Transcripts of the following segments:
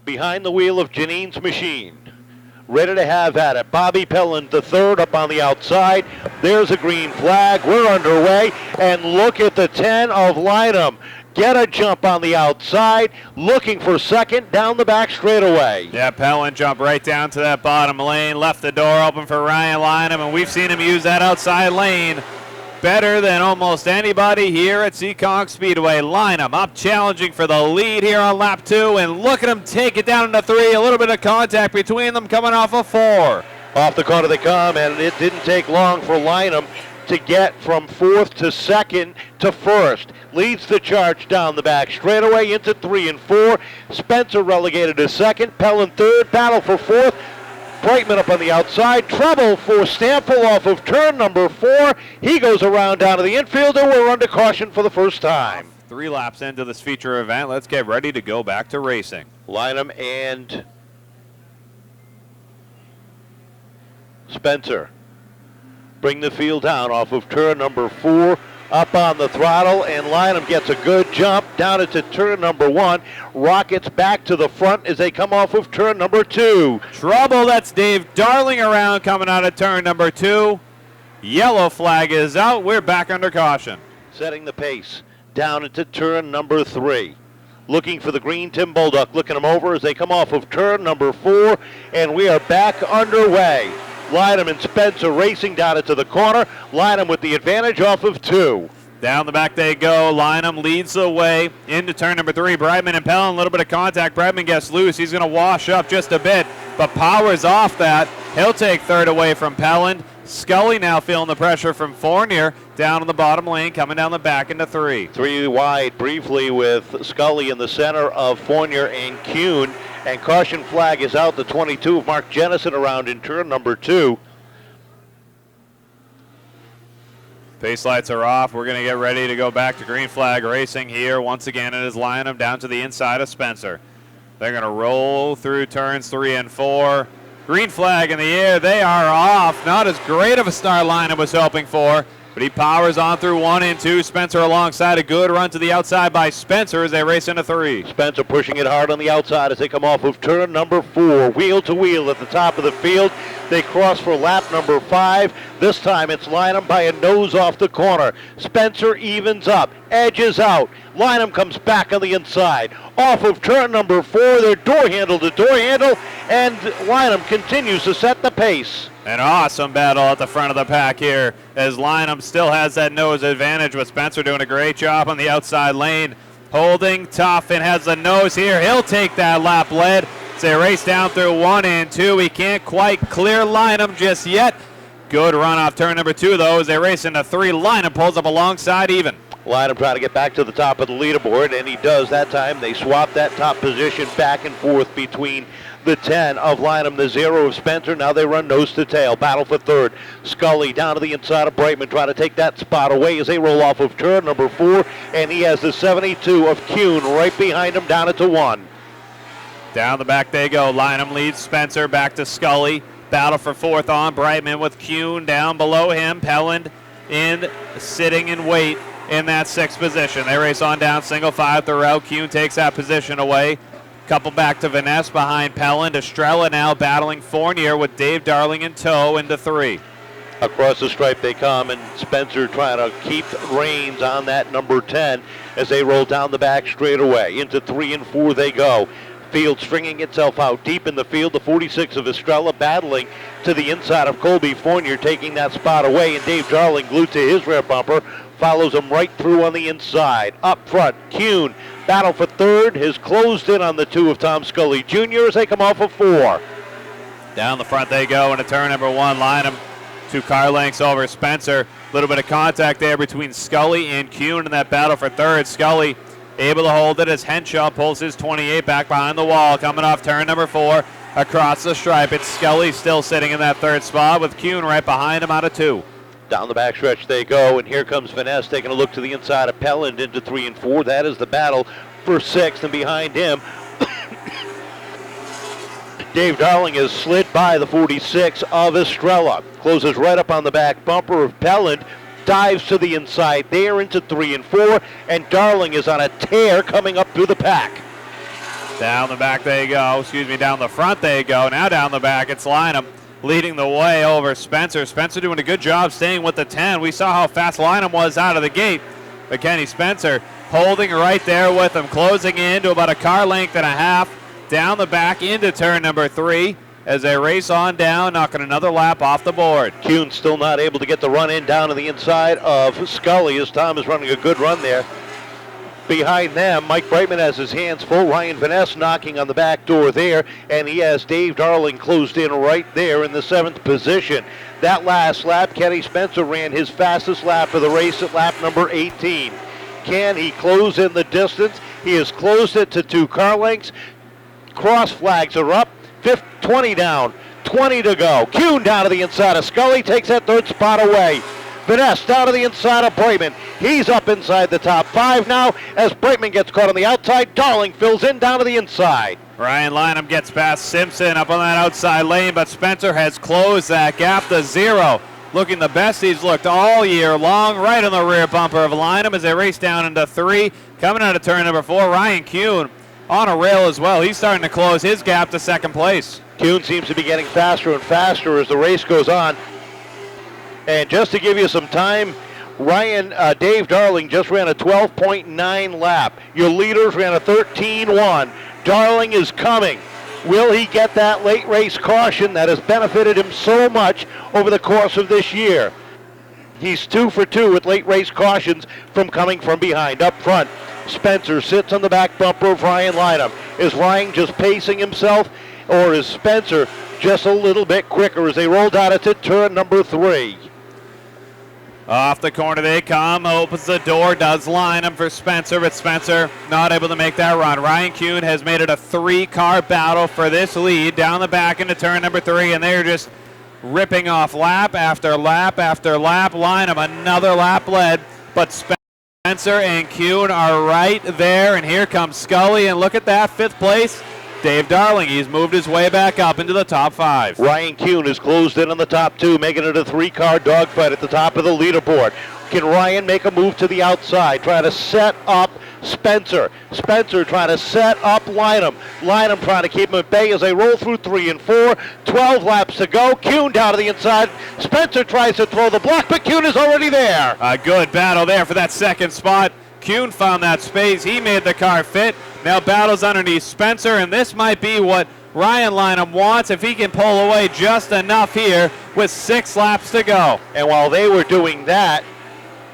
behind the wheel of Janine's machine. Ready to have at it. Bobby Pelland, the third, up on the outside. There's a green flag. We're underway. And look at the 10 of Lynham. Get a jump on the outside. Looking for second down the back straightaway. Yeah, Pelland jumped right down to that bottom lane. Left the door open for Ryan Lynham. And we've seen him use that outside lane better than almost anybody here at Seekonk Speedway. Lynham up challenging for the lead here on lap 2, and look at him take it down into 3. A little bit of contact between them coming off of 4. Off the corner they come, and it didn't take long for Lynham to get from 4th to 2nd to 1st. Leads the charge down the back straightaway into 3 and 4. Spencer relegated to 2nd, Pelland 3rd, battle for 4th. Brightman up on the outside. Trouble for Stample off of turn number 4. He goes around down to the infield, and we're under caution for the first time. 3 laps into this feature event. Let's get ready to go back to racing. Lynham and Spencer bring the field down off of turn number 4. Up on the throttle, and Lynham gets a good jump down into turn number 1. Rockets back to the front as they come off of turn number 2. Trouble, that's Dave Darling around coming out of turn number 2. Yellow flag is out. We're back under caution. Setting the pace down into turn number 3. Looking for the green Tim Bolduc, looking them over as they come off of turn number 4, and we are back underway. Lynham and Spencer racing down into the corner. Lynham with the advantage off of 2. Down the back they go. Lynham leads the way into turn number 3. Brightman and Pelland, a little bit of contact. Brightman gets loose. He's going to wash up just a bit, but powers off that. He'll take 3rd away from Pelland. Scully now feeling the pressure from Fournier down in the bottom lane, coming down the back into 3. 3 wide briefly with Scully in the center of Fournier and Kuhn. And caution flag is out. The 22 of Mark Jennison around in turn number 2. Pace lights are off. We're going to get ready to go back to green flag racing here. Once again, it is Lynham down to the inside of Spencer. They're going to roll through turns 3 and 4. Green flag in the air. They are off. Not as great of a start Lynham was hoping for, but he powers on through 1 and 2. Spencer alongside. A good run to the outside by Spencer as they race into 3. Spencer pushing it hard on the outside as they come off of turn number 4. Wheel to wheel at the top of the field. They cross for lap number 5. This time it's Lynham by a nose off the corner. Spencer evens up, edges out. Lynham comes back on the inside. Off of turn number 4, they're door handle to door handle, and Lynham continues to set the pace. An awesome battle at the front of the pack here as Lynham still has that nose advantage with Spencer doing a great job on the outside lane. Holding tough and has the nose here. He'll take that lap lead. As they race down through 1 and 2. He can't quite clear Lynham just yet. Good run off turn number 2 though as they race into 3. Lynham pulls up alongside even. Lynham trying to get back to the top of the leaderboard, and he does that time. They swap that top position back and forth between the 10 of Lynham, the 0 of Spencer. Now they run nose to tail. Battle for 3rd. Scully down to the inside of Brightman, trying to take that spot away as they roll off of turn number 4, and he has the 72 of Kuhn right behind him down into 1. Down the back they go. Lynham leads Spencer back to Scully. Battle for 4th on. Brightman with Kuhn down below him. Pelland sitting in wait in that 6th position. They race on down single file throughout. Kuhn takes that position away. Couple back to Vanessa behind Pelland. Estrella now battling Fournier with Dave Darling in tow into 3. Across the stripe they come, and Spencer trying to keep reins on that number 10 as they roll down the back straightaway. Into 3 and 4 they go. Field stringing itself out deep in the field. The 46 of Estrella battling to the inside of Colby Fournier, taking that spot away, and Dave Darling glued to his rear bumper follows him right through on the inside. Up front, Kuhn, battle for 3rd, has closed in on the 2 of Tom Scully Jr. as they come off of 4. Down the front they go into turn number 1. Lynham 2 car lengths over Spencer. A little bit of contact there between Scully and Kuhn in that battle for 3rd. Scully able to hold it as Henshaw pulls his 28 back behind the wall. Coming off turn number 4 across the stripe. It's Scully still sitting in that 3rd spot with Kuhn right behind him out of 2. Down the backstretch they go, and here comes Vanessa taking a look to the inside of Pelland into 3 and 4. That is the battle for 6th, and behind him, Dave Darling has slid by the 46 of Estrella. Closes right up on the back bumper of Pelland. Dives to the inside there into 3 and 4, and Darling is on a tear coming up through the pack. Down the back they go. Excuse me, down the front they go. Now down the back, it's Lynham leading the way over Spencer. Spencer doing a good job staying with the 10. We saw how fast Lynham was out of the gate. But Kenny Spencer holding right there with him, closing in to about a car length and a half. Down the back into turn number 3 as they race on down, knocking another lap off the board. Kuhn still not able to get the run in down to the inside of Scully as Tom is running a good run there. Behind them, Mike Brightman has his hands full. Ryan Vaness knocking on the back door there, and he has Dave Darling closed in right there in the 7th position. That last lap, Kenny Spencer ran his fastest lap of the race at lap number 18. Can he close in the distance? He has closed it to 2 car lengths. Cross flags are up. 20 down, 20 to go. Kuhn down to the inside of Scully, takes that 3rd spot away. Vaness down to the inside of Brightman. He's up inside the top 5 now as Brightman gets caught on the outside. Darling fills in down to the inside. Ryan Lynham gets past Simpson up on that outside lane, but Spencer has closed that gap to 0. Looking the best he's looked all year long, right on the rear bumper of Lynham as they race down into 3. Coming out of turn number 4, Ryan Kuhn on a rail as well. He's starting to close his gap to 2nd place. Kuhn seems to be getting faster and faster as the race goes on. And just to give you some time, Dave Darling just ran a 12.9 lap. Your leaders ran a 13.1. Darling is coming. Will he get that late race caution that has benefited him so much over the course of this year? He's 2 for 2 with late race cautions from coming from behind. Up front, Spencer sits on the back bumper of Ryan Lynham. Is Ryan just pacing himself, or is Spencer just a little bit quicker as they roll down into turn number 3? Off the corner they come, opens the door, does Lynham for Spencer, but Spencer not able to make that run. Ryan Kuhn has made it a 3-car battle for this lead, down the back into turn number 3, and they're just ripping off lap after lap after lap. Lynham another lap led, but Spencer and Kuhn are right there, and here comes Scully, and look at that, 5th place. Dave Darling, he's moved his way back up into the top 5. Ryan Kuhn has closed in on the top 2, making it a 3-car dogfight at the top of the leaderboard. Can Ryan make a move to the outside, try to set up Spencer? Spencer trying to set up Lynham. Lynham trying to keep him at bay as they roll through 3 and 4. 12 laps to go. Kuhn down to the inside. Spencer tries to throw the block, but Kuhn is already there. A good battle there for that 2nd spot. Kuhn found that space. He made the car fit. Now battles underneath Spencer, and this might be what Ryan Lynham wants if he can pull away just enough here with 6 laps to go. And while they were doing that,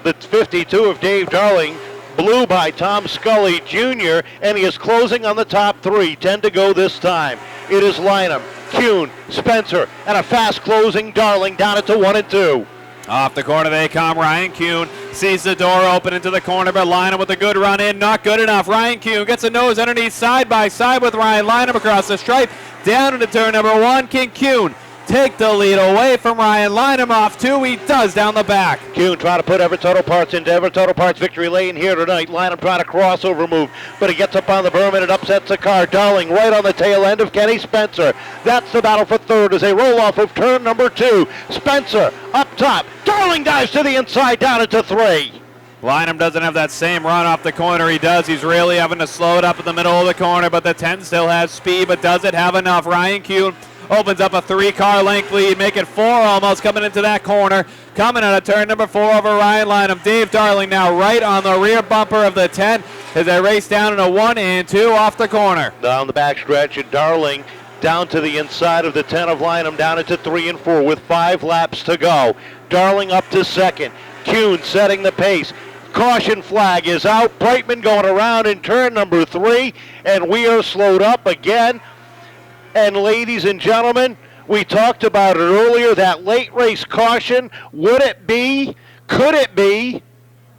the 52 of Dave Darling blew by Tom Scully Jr., and he is closing on the top 3. 10 to go this time. It is Lynham, Kuhn, Spencer, and a fast closing Darling down it to 1 and 2. Off the corner they come. Ryan Kuhn sees the door open into the corner, but Lynham with a good run in. Not good enough. Ryan Kuhn gets a nose underneath side by side with Ryan Lynham across the stripe. Down into turn number 1. Can Kuhn take the lead away from Ryan Lynham off 2? He does down the back. Kuhn trying to put Everett Auto Parts into Everett Auto Parts victory lane here tonight. Lynham trying to crossover move, but he gets up on the berm and it upsets the car. Darling right on the tail end of Kenny Spencer. That's the battle for 3rd as they roll off of turn number 2. Spencer up top. Darling dives to the inside down into 3. Lynham doesn't have that same run off the corner. He does. He's really having to slow it up in the middle of the corner, but the 10 still has speed, but does it have enough? Ryan Kuhn opens up a 3-car length lead, make it 4 almost coming into that corner. Coming out of turn number 4 over Ryan Lynham. Dave Darling now right on the rear bumper of the 10 as they race down into 1 and 2 off the corner. Down the back stretch, and Darling down to the inside of the 10 of Lynham, down into 3 and 4 with 5 laps to go. Darling up to 2nd. Kuhn setting the pace. Caution flag is out. Brightman going around in turn number 3, and we are slowed up again. And ladies and gentlemen, we talked about it earlier, that late race caution. Would it be? Could it be?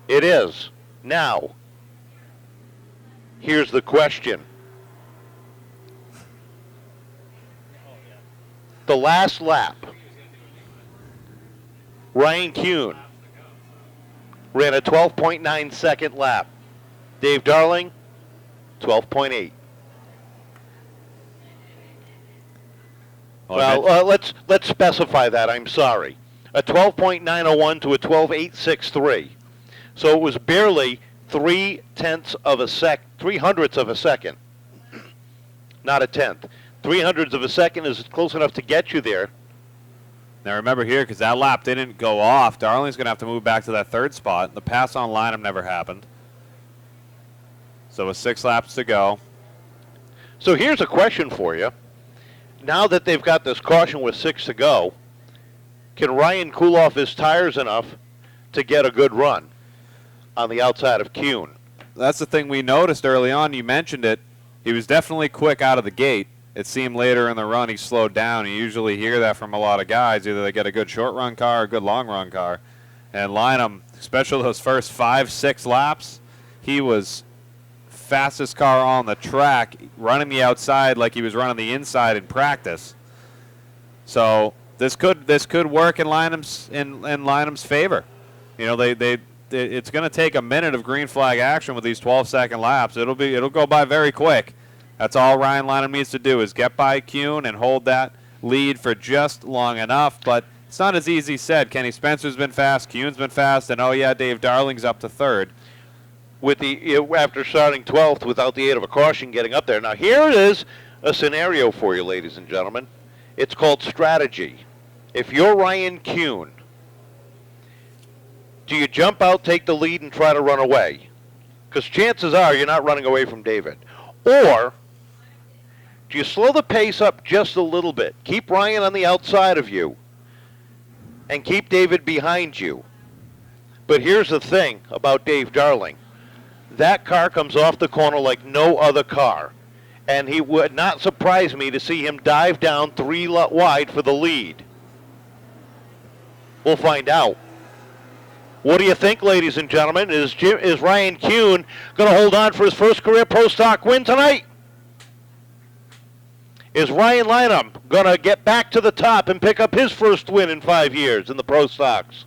It is. Now, here's the question. The last lap, Ryan Kuhn ran a 12.9 second lap. Dave Darling, 12.8. Well, let's specify that. I'm sorry. A 12.901 to a 12.863. So it was barely 3/10 of a 300ths of a second. not a tenth. 0.03 of a second is close enough to get you there. Now remember here, because that lap didn't go off, Darling's going to have to move back to that third spot. The pass on Lynham never happened. So with 6 laps to go. So here's a question for you. Now that they've got this caution with 6 to go, can Ryan cool off his tires enough to get a good run on the outside of Kuhn? That's the thing we noticed early on. You mentioned it. He was definitely quick out of the gate. It seemed later in the run he slowed down. You usually hear that from a lot of guys. Either they get a good short run car or a good long run car. And Lynham, especially those first 5, 6 laps, he was fastest car on the track, running the outside like he was running the inside in practice. So this could work in Lynham's favor. You know, it's going to take a minute of green flag action with these 12-second laps. It'll go by very quick. That's all Ryan Lynham needs to do is get by Kuhn and hold that lead for just long enough. But it's not as easy said. Kenny Spencer's been fast, Kuhn's been fast, and oh yeah, Dave Darling's up to third. After starting 12th without the aid of a caution getting up there. Now here is a scenario for you, ladies and gentlemen. It's called strategy. If you're Ryan Kuhn, do you jump out, take the lead, and try to run away? Because chances are you're not running away from David. Or do you slow the pace up just a little bit? Keep Ryan on the outside of you and keep David behind you. But here's the thing about Dave Darling. That car comes off the corner like no other car. And he would not surprise me to see him dive down 3 wide for the lead. We'll find out. What do you think, ladies and gentlemen? Is Ryan Kuhn going to hold on for his first career Pro Stock win tonight? Is Ryan Lynham going to get back to the top and pick up his first win in 5 years in the Pro Stocks?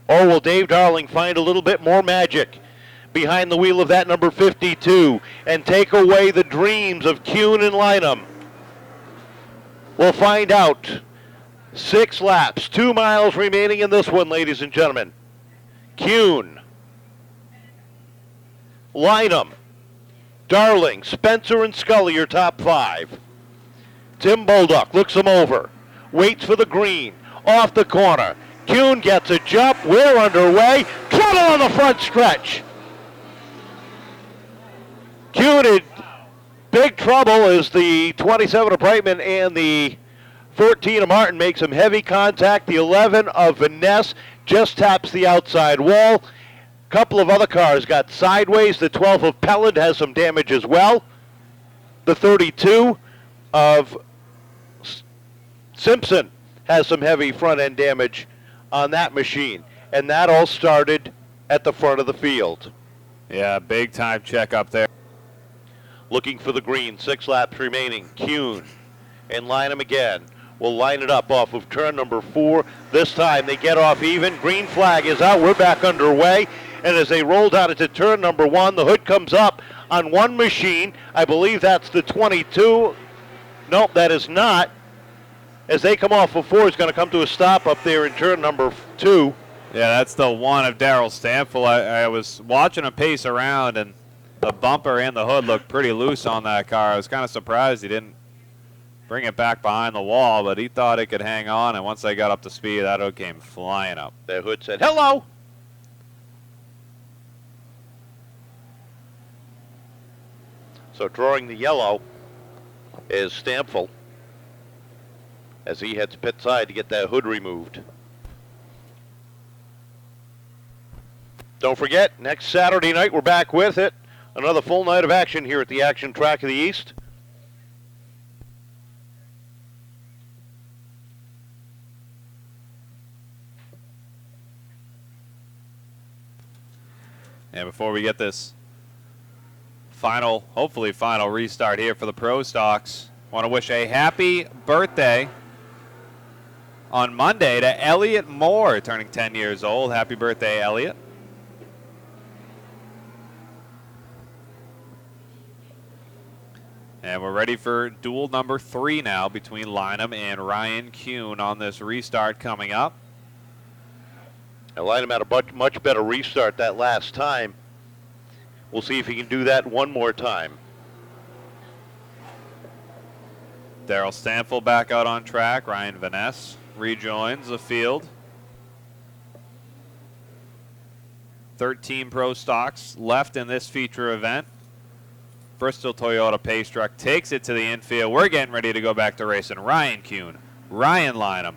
Or will Dave Darling find a little bit more magic behind the wheel of that number 52 and take away the dreams of Kuhn and Lynham? We'll find out. 6 laps, 2 miles remaining in this one, ladies and gentlemen. Kuhn, Lynham, Darling, Spencer, and Scully are top 5. Tim Bolduc looks him over, waits for the green, off the corner. Kuhn gets a jump, we're underway, trouble on the front stretch. Kuhn in big trouble as the 27 of Brightman and the 14 of Martin makes some heavy contact. The 11 of Vaness just taps the outside wall. A couple of other cars got sideways. The 12 of Pelland has some damage as well. The 32 of Simpson has some heavy front-end damage on that machine. And that all started at the front of the field. Yeah, big time check up there. Looking for the green. 6 laps remaining. Kuhn and Lynham again. We'll line it up off of turn number 4. This time they get off even. Green flag is out. We're back underway. And as they roll down into turn number 1, the hood comes up on one machine. I believe that's the 22. Nope, that is not. As they come off of 4, it's going to come to a stop up there in turn number 2. Yeah, that's the one of Darrell Stample. I was watching him pace around, and the bumper and the hood looked pretty loose on that car. I was kind of surprised he didn't bring it back behind the wall, but he thought it could hang on, and once they got up to speed, that hood came flying up. The hood said, hello. So drawing the yellow is Stample as he heads pit side to get that hood removed. Don't forget, next Saturday night we're back with it. Another full night of action here at the Action Track of the East. And before we get this hopefully final restart here for the Pro Stocks, I want to wish a happy birthday on Monday to Elliot Moore, turning 10 years old. Happy birthday, Elliot. And we're ready for duel number 3 now between Lynham and Ryan Kuhn on this restart coming up. And Lynham had a much better restart that last time. We'll see if he can do that one more time. Daryl Stanfield back out on track. Ryan Van Ness rejoins the field. 13 pro stocks left in this feature event. Bristol Toyota Pace Truck takes it to the infield. We're getting ready to go back to racing. Ryan Kuhn, Ryan Lynham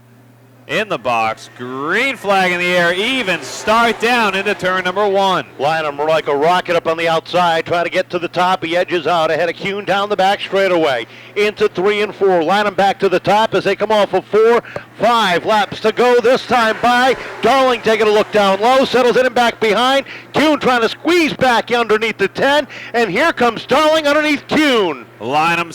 in the box. Green flag in the air. Even start down into turn number 1. Lynham like a rocket up on the outside, trying to get to the top. He edges out ahead of Kuhn down the back straightaway. Into 3 and 4. Lynham back to the top as they come off of 4. 5 laps to go this time by. Darling taking a look down low, settles in and back behind. Kuhn trying to squeeze back underneath the 10. And here comes Darling underneath Kuhn. Lynham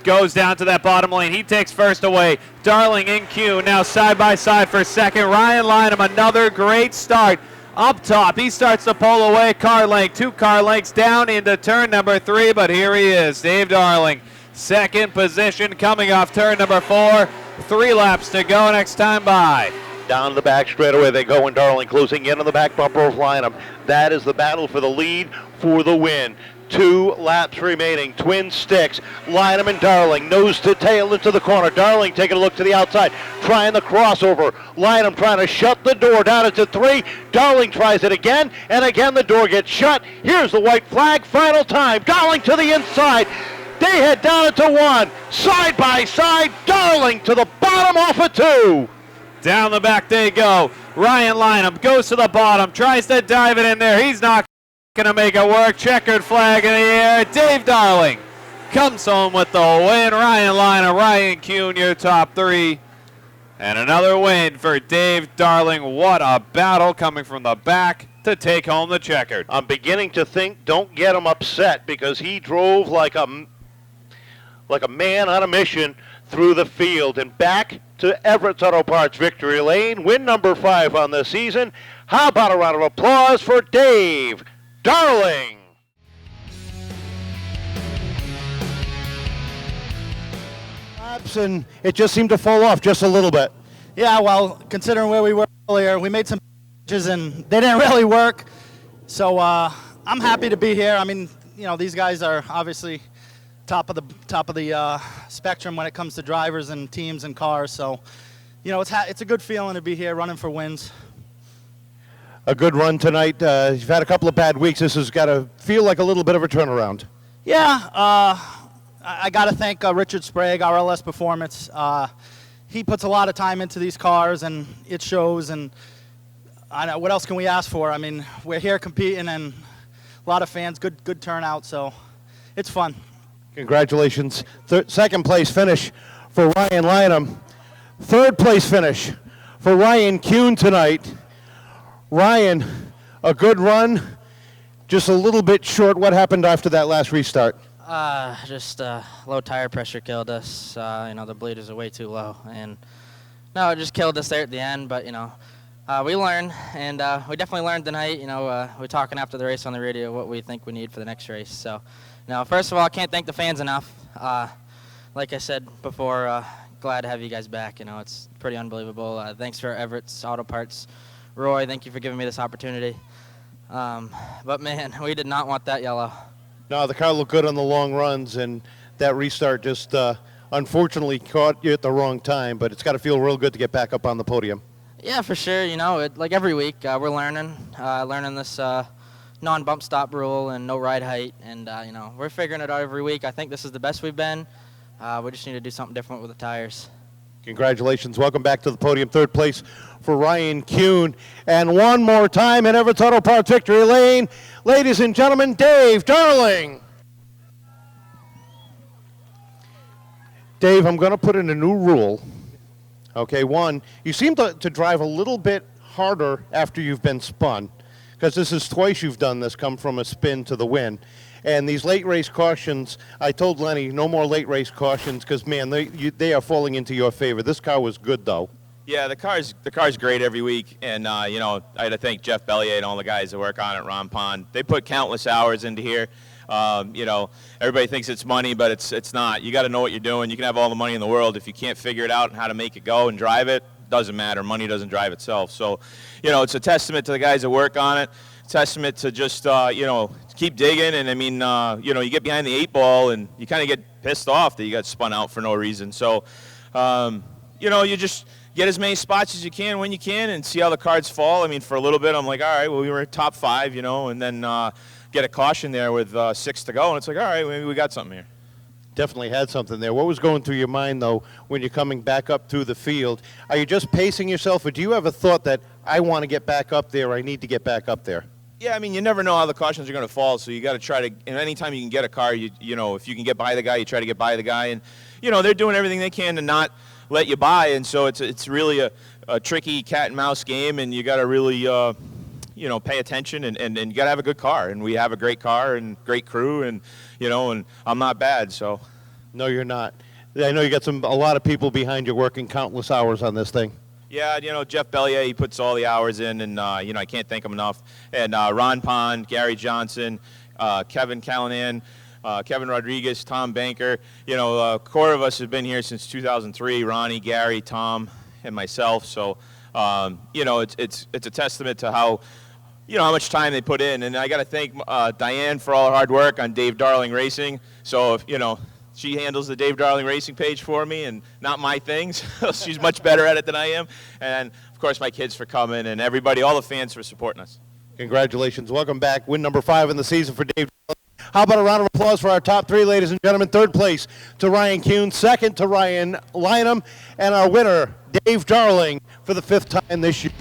goes down to that bottom lane. He takes first away. Darling and Kuhn now side by side for second. Ryan Lynham, another great start. Up top, he starts to pull away. Car length, 2 car lengths down into turn number 3, but here he is, Dave Darling. Second position coming off turn number 4. 3 laps to go next time by. Down the back straightaway they go, and Darling closing in on the back bumper of Lynham. That is the battle for the lead for the win. 2 laps remaining. Twin sticks. Lynham and Darling nose to tail into the corner. Darling taking a look to the outside, trying the crossover. Lynham trying to shut the door down into 3. Darling tries it again, and again the door gets shut. Here's the white flag. Final time. Darling to the inside. They head down into 1. Side by side. Darling to the bottom off of 2. Down the back they go. Ryan Lynham goes to the bottom, tries to dive it in there. He's not going to make it work. Checkered flag in the air. Dave Darling comes home with the win. Ryan Lynham, Ryan Kuhn, your top 3. And another win for Dave Darling. What a battle coming from the back to take home the checkered. I'm beginning to think don't get him upset, because he drove like a man on a mission through the field and back to Everett's Auto Parts victory lane. Win number 5 on the season. How about a round of applause for Dave Darling? And it just seemed to fall off just a little bit. Yeah, well, considering where we were earlier, we made some changes and they didn't really work. So I'm happy to be here. I mean, you know, these guys are obviously top of the spectrum when it comes to drivers and teams and cars. So, you know, it's a good feeling to be here running for wins. A good run tonight. You've had a couple of bad weeks. This has got to feel like a little bit of a turnaround. Yeah, I got to thank Richard Sprague, RLS Performance. He puts a lot of time into these cars, and it shows. And I know, what else can we ask for? I mean, we're here competing, and a lot of fans, good turnout, so it's fun. Congratulations. Second place finish for Ryan Lynham. Third place finish for Ryan Kuhn tonight. Ryan, a good run, just a little bit short. What happened after that last restart? Just low tire pressure killed us. You know, the bleeders are way too low, and no, it just killed us there at the end. But you know, we learned, and we definitely learned tonight. You know, we're talking after the race on the radio what we think we need for the next race. So, you know, first of all, I can't thank the fans enough. Like I said before, glad to have you guys back. You know, it's pretty unbelievable. Thanks for Everett's Auto Parts. Roy, thank you for giving me this opportunity. But man, we did not want that yellow. No, the car looked good on the long runs, and that restart just unfortunately caught you at the wrong time, but it's got to feel real good to get back up on the podium. Yeah, for sure. You know, like every week, we're learning this non-bump stop rule and no ride height, and you know, we're figuring it out every week. I think this is the best we've been. We just need to do something different with the tires. Congratulations. Welcome back to the podium. Third place for Ryan Kuhn. And one more time in Everett's Auto Parts victory lane, ladies and gentlemen, Dave Darling. Dave, I'm going to put in a new rule. Okay, one, you seem to drive a little bit harder after you've been spun, because this is twice you've done this, come from a spin to the win. And these late race cautions, I told Lenny, no more late race cautions, because, man, they are falling into your favor. This car was good, though. Yeah, the car's great every week, and you know, I got to thank Jeff Bellier and all the guys that work on it, Ron Pond. They put countless hours into here. You know, everybody thinks it's money, but it's not. You got to know what you're doing. You can have all the money in the world if you can't figure it out and how to make it go and drive it. Doesn't matter. Money doesn't drive itself. So, you know, it's a testament to the guys that work on it. It's testament to just, keep digging. And, I mean, you get behind the 8 ball and you kind of get pissed off that you got spun out for no reason. So, you just get as many spots as you can when you can and see how the cards fall. I mean, for a little bit, I'm like, all right, well, we were top 5, and then get a caution there with 6 to go. And it's like, all right, maybe we got something here. Definitely had something there. What was going through your mind, though, when you're coming back up through the field? Are you just pacing yourself, or do you have a thought that I want to get back up there, I need to get back up there? Yeah, I mean, you never know how the cautions are going to fall, so you got to try to, and anytime you can get a car, if you can get by the guy, you try to get by the guy. And, they're doing everything they can to not let you by, and so it's really a tricky cat and mouse game, and you got to really, pay attention, and you got to have a good car. And we have a great car and great crew, and, and I'm not bad, so. No, you're not. I know you got a lot of people behind you working countless hours on this thing. Yeah, Jeff Bellier, he puts all the hours in, and, I can't thank him enough. And Ron Pond, Gary Johnson, Kevin Callanan, Kevin Rodriguez, Tom Banker. A core of us have been here since 2003, Ronnie, Gary, Tom, and myself. So, it's a testament to how much time they put in. And I got to thank Diane for all her hard work on Dave Darling Racing. So, she handles the Dave Darling Racing page for me and not my things. She's much better at it than I am. And, of course, my kids for coming, and everybody, all the fans for supporting us. Congratulations. Welcome back. Win number 5 in the season for Dave Darling. How about a round of applause for our top 3, ladies and gentlemen? 3rd place to Ryan Kuhn, 2nd to Ryan Lynham, and our winner, Dave Darling, for the 5th time this year.